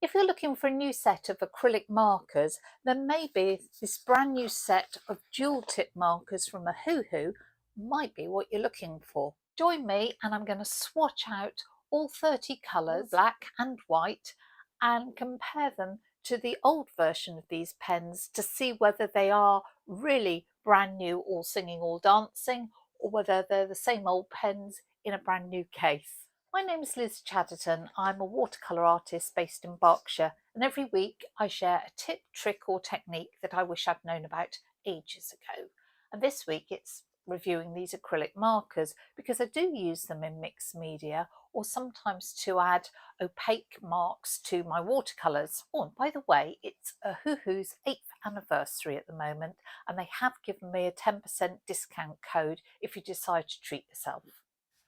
If you're looking for a new set of acrylic markers, then maybe this brand new set of dual tip markers from Ohuhu might be what you're looking for. Join me and I'm going to swatch out all 30 colours, black and white, and compare them to the old version of these pens to see whether they are really brand new, all singing, all dancing, or whether they're the same old pens in a brand new case. My name is Liz Chatterton. I'm a watercolour artist based in Berkshire, and every week I share a tip, trick or technique that I wish I'd known about ages ago. And this week it's reviewing these acrylic markers because I do use them in mixed media or sometimes to add opaque marks to my watercolours. Oh, and by the way, it's Ohuhu's 8th anniversary at the moment, and they have given me a 10% discount code if you decide to treat yourself.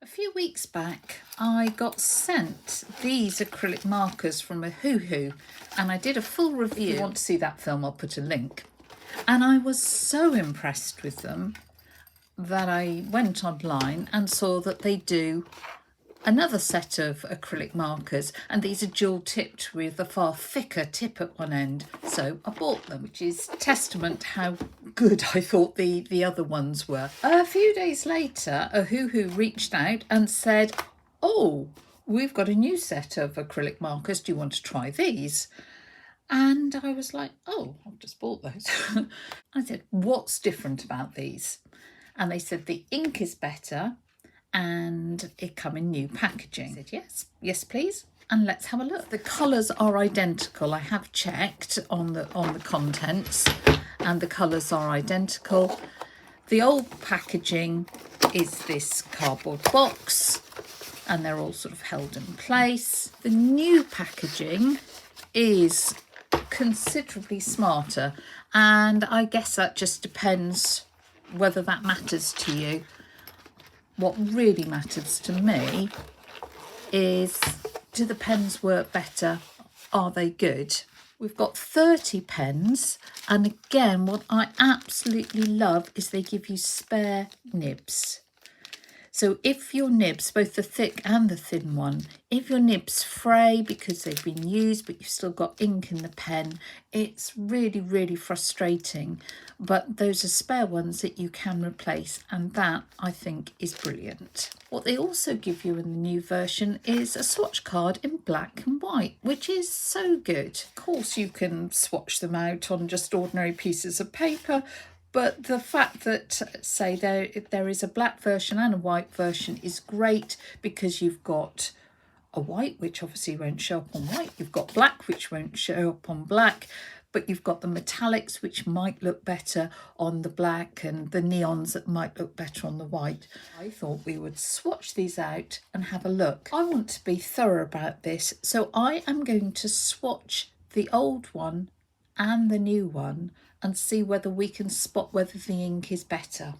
A few weeks back I got sent these acrylic markers from Ohuhu and I did a full review. If you want to see that film, I'll put a link. And I was so impressed with them that I went online and saw that they do another set of acrylic markers, and these are dual tipped with a far thicker tip at one end, so I bought them, which is testament how good I thought the other ones were. A few days later Ohuhu reached out and said, oh, we've got a new set of acrylic markers, do you want to try these? And I was like, oh, I've just bought those. I said, what's different about these? And they said the ink is better and it come in new packaging. I said, yes please, and let's have a look. The colours are identical. I have checked on the contents and the colours are identical. The old packaging is this cardboard box and they're all sort of held in place. The new packaging is considerably smarter, and I guess that just depends whether that matters to you. What really matters to me is, do the pens work better? Are they good? We've got 30 pens, and again, what I absolutely love is they give you spare nibs. So if your nibs, both the thick and the thin one, if your nibs fray because they've been used but you've still got ink in the pen, it's really, really frustrating. But those are spare ones that you can replace, and that I think is brilliant. What they also give you in the new version is a swatch card in black and white, which is so good. Of course, you can swatch them out on just ordinary pieces of paper, but the fact that, say, there is a black version and a white version is great, because you've got a white, which obviously won't show up on white. You've got black, which won't show up on black, but you've got the metallics, which might look better on the black, and the neons that might look better on the white. I thought we would swatch these out and have a look. I want to be thorough about this, so I am going to swatch the old one and the new one and see whether we can spot whether the ink is better.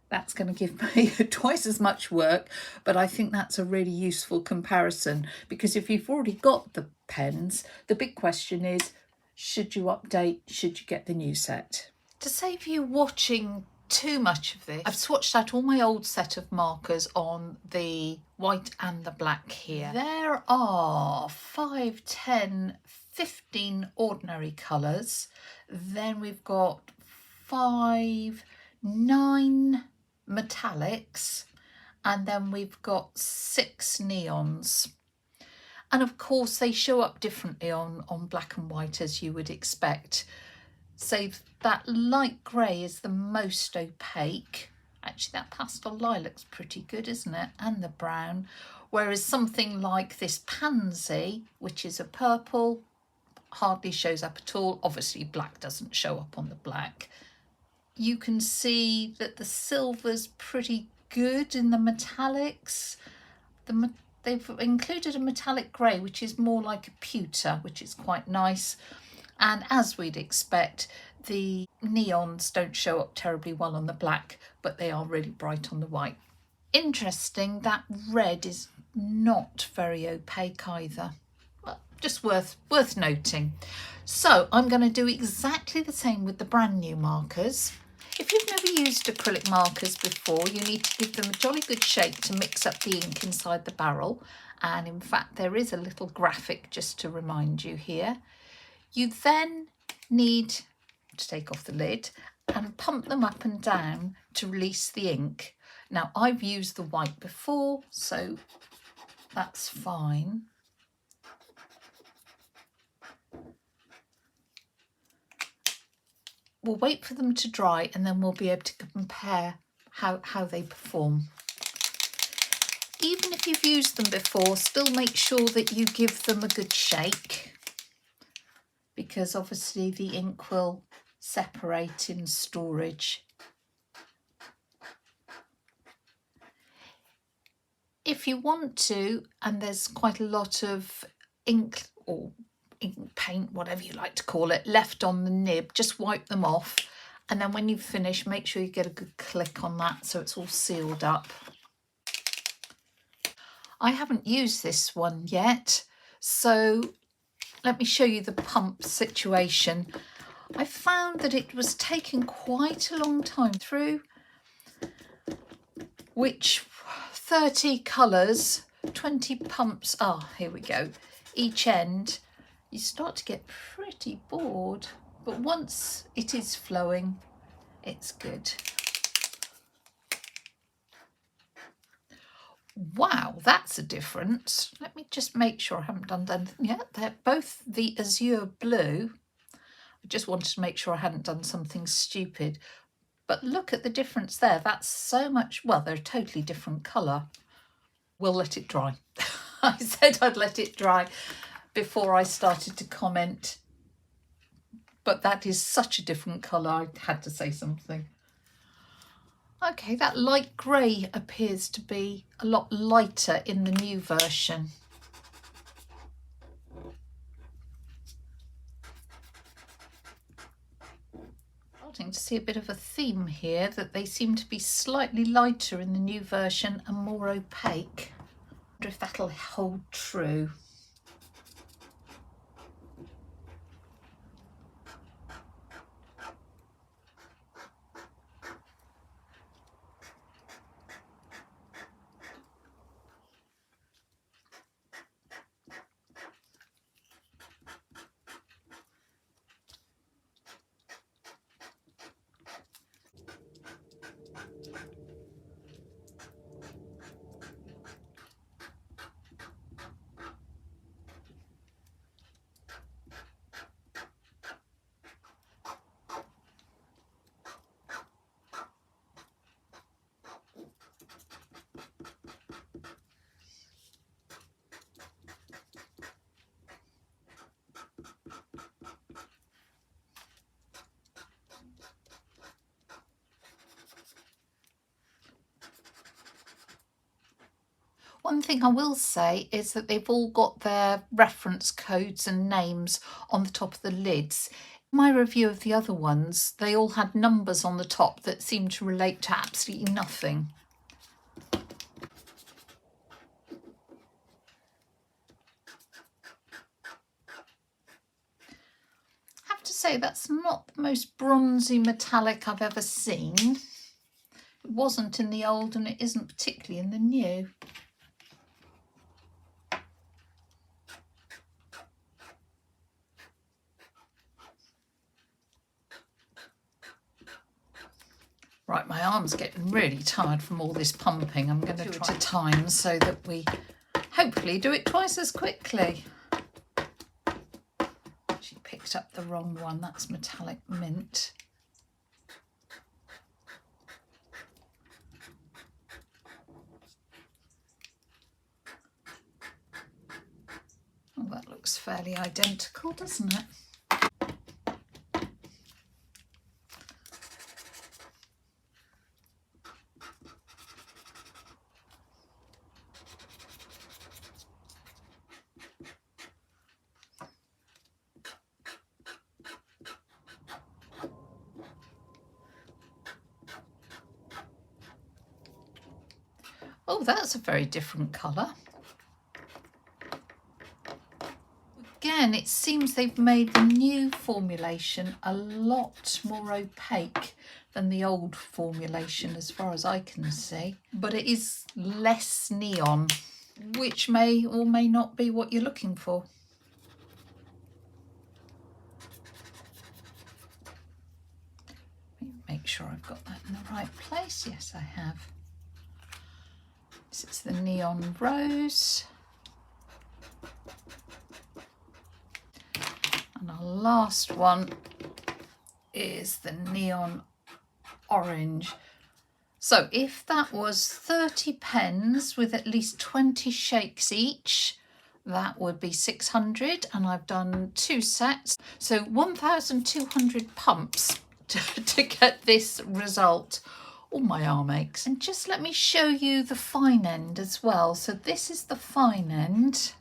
That's going to give me twice as much work, but I think that's a really useful comparison, because if you've already got the pens, the big question is, should you update, should you get the new set? To save you watching too much of this, I've swatched out all my old set of markers on the white and the black here. There are 5, 10, 15 ordinary colours. Then we've got 5, 9 metallics, and then we've got 6 neons. And of course they show up differently on black and white, as you would expect. So that light grey is the most opaque. Actually, that pastel lilac's pretty good, isn't it? And the brown. Whereas something like this pansy, which is a purple, hardly shows up at all. Obviously black doesn't show up on the black. You can see that the silver's pretty good in the metallics. They've included a metallic grey, which is more like a pewter, which is quite nice. And as we'd expect, the neons don't show up terribly well on the black, but they are really bright on the white. Interesting, that red is not very opaque either. Just worth noting. So I'm going to do exactly the same with the brand new markers. If you've never used acrylic markers before, you need to give them a jolly good shake to mix up the ink inside the barrel. And in fact, there is a little graphic just to remind you here. You then need to take off the lid and pump them up and down to release the ink. Now, I've used the white before, so that's fine. We'll wait for them to dry and then we'll be able to compare how they perform. Even if you've used them before, still make sure that you give them a good shake, because obviously the ink will separate in storage. If you want to, and there's quite a lot of ink or ink paint, whatever you like to call it, left on the nib, just wipe them off, and then when you finish, make sure you get a good click on that so it's all sealed up. I haven't used this one yet, so let me show you the pump situation. I found that it was taking quite a long time through, which 30 colours, 20 pumps, here we go, each end, you start to get pretty bored. But once it is flowing, it's good. Wow, that's a difference. Let me just make sure I haven't done anything yet. They're both the azure blue. I just wanted to make sure I hadn't done something stupid. But look at the difference there. That's so much, well, they're a totally different colour. We'll let it dry. I said I'd let it dry before I started to comment. But that is such a different colour, I had to say something. Okay, that light grey appears to be a lot lighter in the new version. Starting to see a bit of a theme here, that they seem to be slightly lighter in the new version and more opaque. I wonder if that'll hold true. One thing I will say is that they've all got their reference codes and names on the top of the lids. In my review of the other ones, they all had numbers on the top that seemed to relate to absolutely nothing. I have to say that's not the most bronzy metallic I've ever seen. It wasn't in the old and it isn't particularly in the new. Right, my arm's getting really tired from all this pumping. I'm going to try at a time so that we hopefully do it twice as quickly. She picked up the wrong one. That's metallic mint. Oh, that looks fairly identical, doesn't it? Oh, that's a very different colour. Again, it seems they've made the new formulation a lot more opaque than the old formulation as far as I can see, but it is less neon. which may or may not be what you're looking for. Make sure I've got that in the right place. Yes, I have. This is the neon rose. And our last one is the neon orange. So if that was 30 pens with at least 20 shakes each, that would be 600, and I've done 2 sets. So 1,200 pumps to get this result. Oh, my arm aches. And just let me show you the fine end as well. So this is the fine end,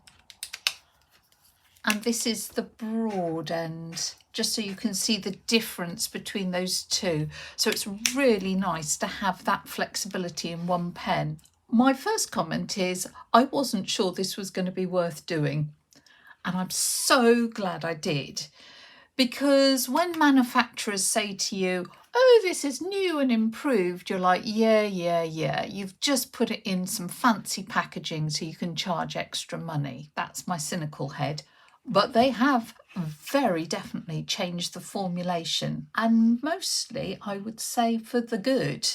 and this is the broad end, just so you can see the difference between those two. So it's really nice to have that flexibility in one pen. My first comment is I wasn't sure this was going to be worth doing, and I'm so glad I did, because when manufacturers say to you, oh, this is new and improved, you're like, yeah, you've just put it in some fancy packaging so you can charge extra money. That's my cynical head. But they have very definitely changed the formulation, and mostly I would say for the good.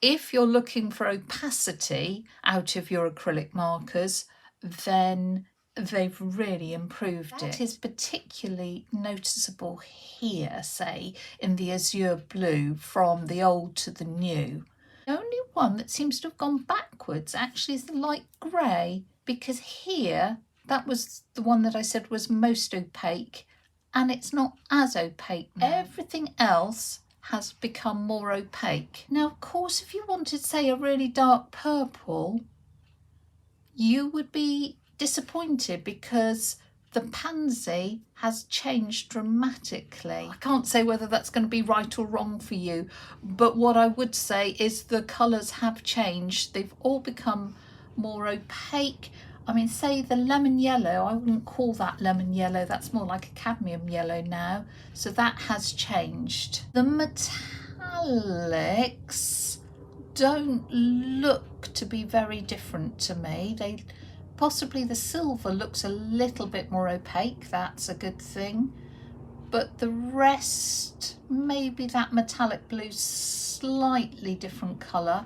If you're looking for opacity out of your acrylic markers, then they've really improved it. That is particularly noticeable here, say, in the azure blue from the old to the new. The only one that seems to have gone backwards actually is the light grey, because here, that was the one that I said was most opaque, and it's not as opaque now. Everything else has become more opaque. Now, of course, if you wanted, say, a really dark purple, you would be disappointed because the pansy has changed dramatically. I can't say whether that's going to be right or wrong for you, but what I would say is the colours have changed. They've all become more opaque. I mean, say the lemon yellow, I wouldn't call that lemon yellow, that's more like a cadmium yellow now. So that has changed. The metallics don't look to be very different to me. Possibly the silver looks a little bit more opaque, that's a good thing. But the rest, maybe that metallic blue, slightly different colour.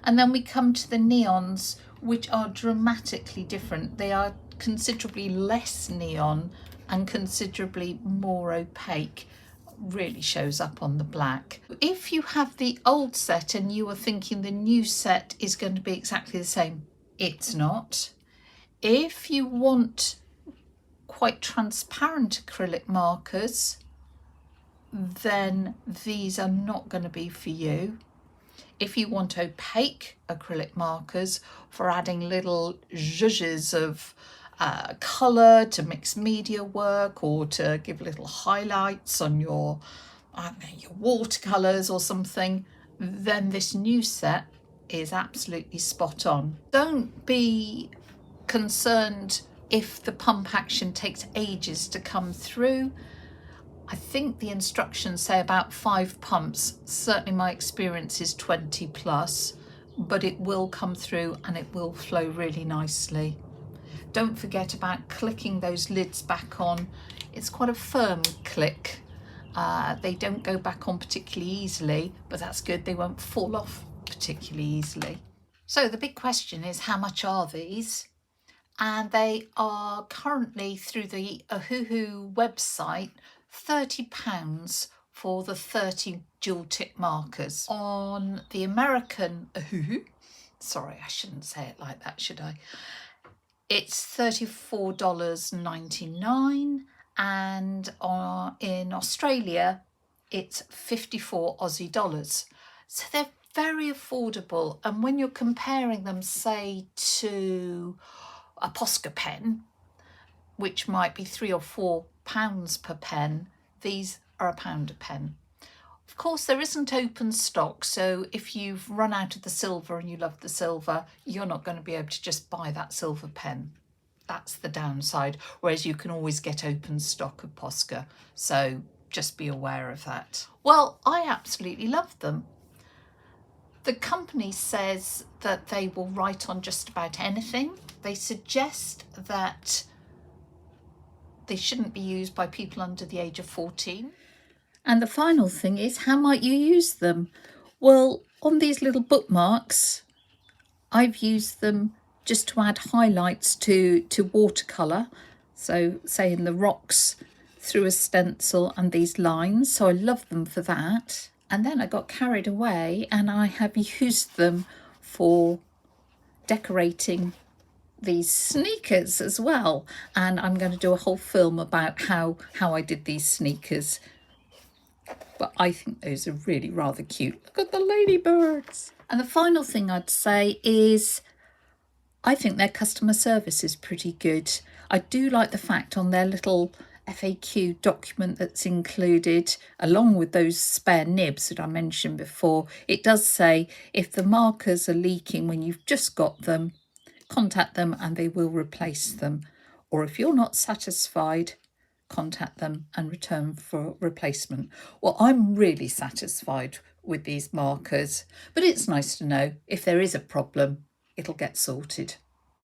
And then we come to the neons, which are dramatically different. They are considerably less neon and considerably more opaque. Really shows up on the black. If you have the old set and you are thinking the new set is going to be exactly the same, it's not. If you want quite transparent acrylic markers, then these are not going to be for you. If you want opaque acrylic markers for adding little zhuzhes of colour to mixed media work, or to give little highlights on your watercolours or something, then this new set is absolutely spot on. Don't be concerned if the pump action takes ages to come through. I think the instructions say about 5 pumps. Certainly my experience is 20 plus, but it will come through and it will flow really nicely. Don't forget about clicking those lids back on. It's quite a firm click. They don't go back on particularly easily, but that's good. They won't fall off particularly easily. So the big question is, how much are these? And they are currently, through the Ohuhu website, £30 for the 30 dual tip markers. On the American Ohuhu, sorry, I shouldn't say it like that, should I? It's $34.99, and in Australia it's 54 Aussie dollars. So they're very affordable, and when you're comparing them, say, to a Posca pen, which might be £3 or £4 per pen, these are £1 a pen. Of course, there isn't open stock, so if you've run out of the silver and you love the silver, you're not going to be able to just buy that silver pen. That's the downside, whereas you can always get open stock of Posca, so just be aware of that. Well, I absolutely love them. The company says that they will write on just about anything. They suggest that they shouldn't be used by people under the age of 14. And the final thing is, how might you use them? Well, on these little bookmarks, I've used them just to add highlights to watercolour. So say in the rocks through a stencil and these lines. So I love them for that. And then I got carried away and I have used them for decorating these sneakers as well. And I'm going to do a whole film about how I did these sneakers. But I think those are really rather cute. Look at the ladybirds. And the final thing I'd say is I think their customer service is pretty good. I do like the fact on their little FAQ document that's included, along with those spare nibs that I mentioned before, it does say if the markers are leaking when you've just got them, contact them and they will replace them. Or if you're not satisfied, contact them and return for replacement. Well, I'm really satisfied with these markers, but it's nice to know if there is a problem, it'll get sorted.